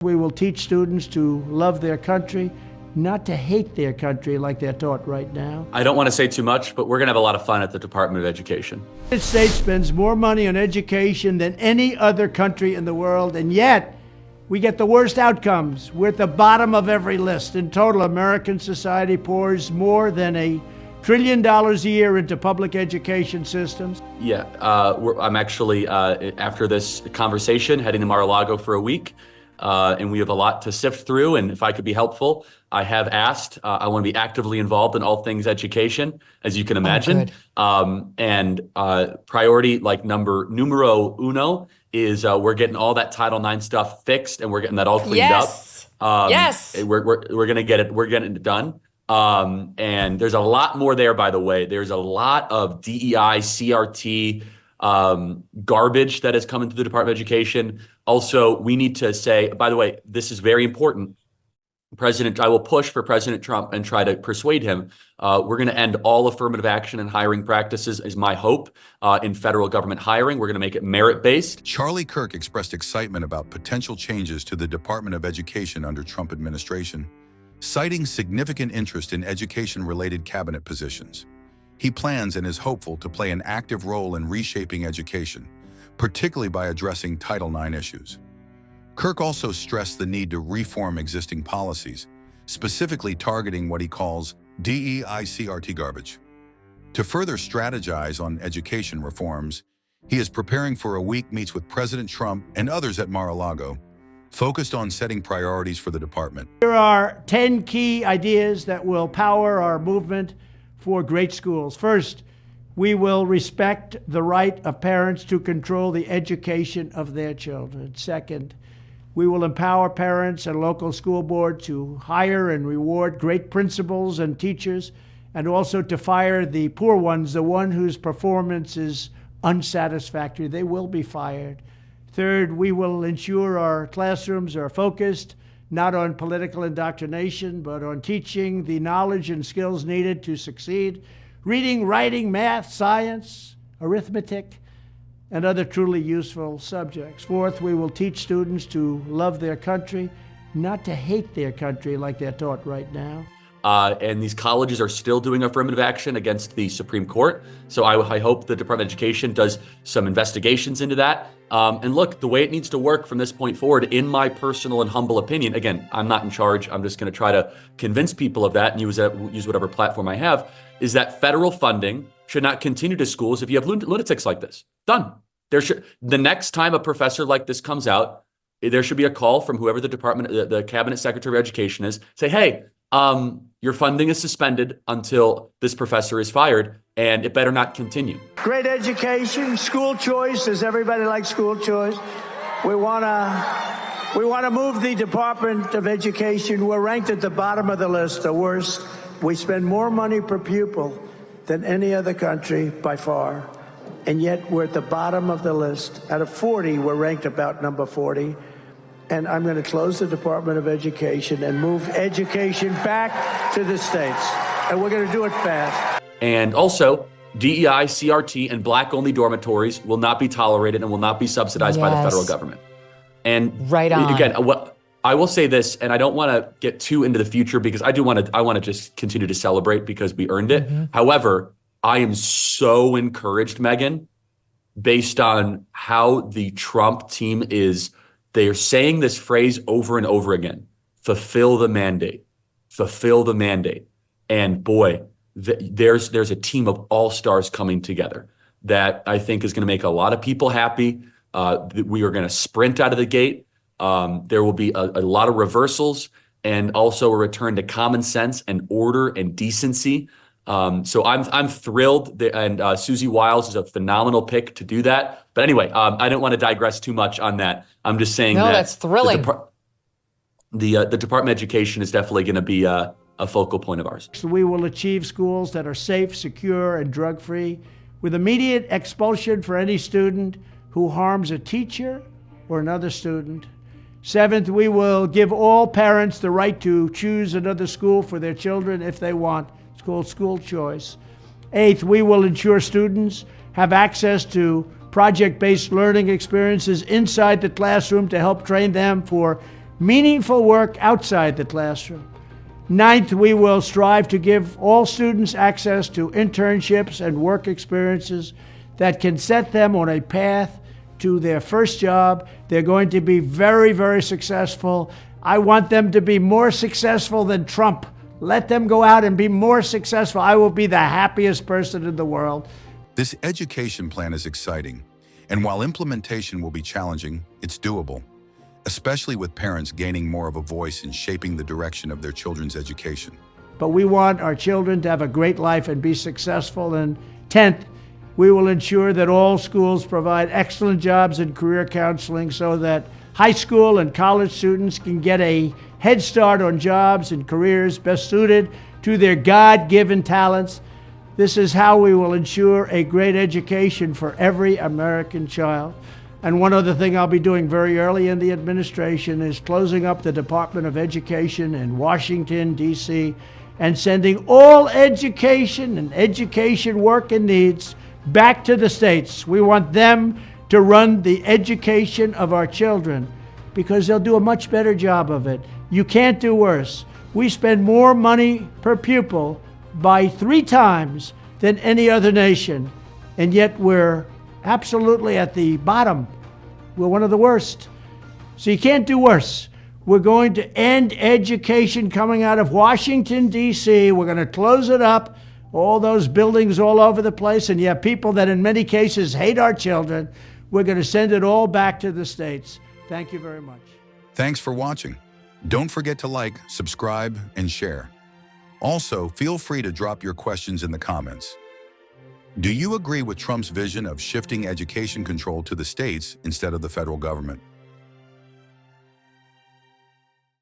We will teach students to love their country, not to hate their country like they're taught right now. I don't want to say too much, but we're going to have a lot of fun at the Department of Education. The United States spends more money on education than any other country in the world, and yet we get the worst outcomes. We're at the bottom of every list. In total, American society pours more than $1 trillion a year into public education systems. Yeah, I'm actually, after this conversation, heading to Mar-a-Lago for a week. And we have a lot to sift through, and if I could be helpful, I have asked. I want to be actively involved in all things education, as you can imagine. Priority, like numero uno, is we're getting all that Title IX stuff fixed, and we're getting that all cleaned up. Yes. We're gonna get it. We're getting it done. And there's a lot more there, by the way. There's a lot of DEI, CRT, garbage that has come into the Department of Education. Also, we need to say, by the way, this is very important. I will push for President Trump and try to persuade him. We're going to end all affirmative action and hiring practices, is my hope, in federal government hiring. We're going to make it merit-based. Charlie Kirk expressed excitement about potential changes to the Department of Education under Trump administration, citing significant interest in education-related cabinet positions. He plans and is hopeful to play an active role in reshaping education, particularly by addressing Title IX issues. Kirk also stressed the need to reform existing policies, specifically targeting what he calls DEI CRT garbage. To further strategize on education reforms, he is preparing for a week meets with President Trump and others at Mar-a-Lago, focused on setting priorities for the department. Here are 10 key ideas that will power our movement for great schools. First, we will respect the right of parents to control the education of their children. Second, we will empower parents and local school board to hire and reward great principals and teachers, and also to fire the poor ones, the one whose performance is unsatisfactory. They will be fired. Third, we will ensure our classrooms are focused not on political indoctrination, but on teaching the knowledge and skills needed to succeed: reading, writing, math, science, arithmetic, and other truly useful subjects. Fourth, we will teach students to love their country, not to hate their country like they're taught right now. And these colleges are still doing affirmative action against the Supreme Court. So I hope the Department of Education does some investigations into that. And look, the way it needs to work from this point forward, in my personal and humble opinion, again, I'm not in charge. I'm just going to try to convince people of that and use whatever platform I have, is that federal funding should not continue to schools if you have lunatics like this. Done. The next time a professor like this comes out, there should be a call from whoever the cabinet secretary of education is, say, hey, your funding is suspended until this professor is fired, and it better not continue. Great education, school choice. Does everybody like school choice? We want to move the Department of Education. We're ranked at the bottom of the list, the worst. We spend more money per pupil than any other country by far, and yet we're at the bottom of the list. Out of 40, we're ranked about number 40. And I'm going to close the Department of Education and move education back to the states. And we're going to do it fast. And also, DEI, CRT, and Black-only dormitories will not be tolerated and will not be subsidized by the federal government. And again, what I will say this, and I don't want to get too into the future because I want to just continue to celebrate because we earned it. However, I am so encouraged, Megan, based on how the Trump team is. They are saying this phrase over and over again: fulfill the mandate, fulfill the mandate. And boy, there's a team of all-stars coming together that I think is going to make a lot of people happy. We are going to sprint out of the gate. There will be a lot of reversals and also a return to common sense and order and decency. So I'm thrilled, and Susie Wiles is a phenomenal pick to do that. But anyway, I don't want to digress too much on that. I'm just saying that that's thrilling. The Department of Education is definitely going to be a focal point of ours. So we will achieve schools that are safe, secure, and drug-free, with immediate expulsion for any student who harms a teacher or another student. Seventh, we will give all parents the right to choose another school for their children if they want. It's called school choice. Eighth, we will ensure students have access to project-based learning experiences inside the classroom to help train them for meaningful work outside the classroom. Ninth, we will strive to give all students access to internships and work experiences that can set them on a path to their first job. They're going to be very, very successful. I want them to be more successful than Trump. Let them go out and be more successful. I will be the happiest person in the world. This education plan is exciting, and while implementation will be challenging, it's doable, especially with parents gaining more of a voice in shaping the direction of their children's education. But we want our children to have a great life and be successful. And 10th, we will ensure that all schools provide excellent jobs and career counseling so that high school and college students can get a head start on jobs and careers best suited to their God-given talents. This is how we will ensure a great education for every American child. And one other thing I'll be doing very early in the administration is closing up the Department of Education in Washington, D.C., and sending all education and education work and needs back to the states. We want them to run the education of our children because they'll do a much better job of it. You can't do worse. We spend more money per pupil by 3 times than any other nation, and yet we're absolutely at the bottom. We're one of the worst. So you can't do worse. We're going to end education coming out of Washington, D.C. We're going to close it up, all those buildings all over the place, and you have people that in many cases hate our children. We're going to send it all back to the states. Thank you very much. Thanks for watching. Don't forget to like, subscribe, and share. Also, feel free to drop your questions in the comments. Do you agree with Trump's vision of shifting education control to the states instead of the federal government?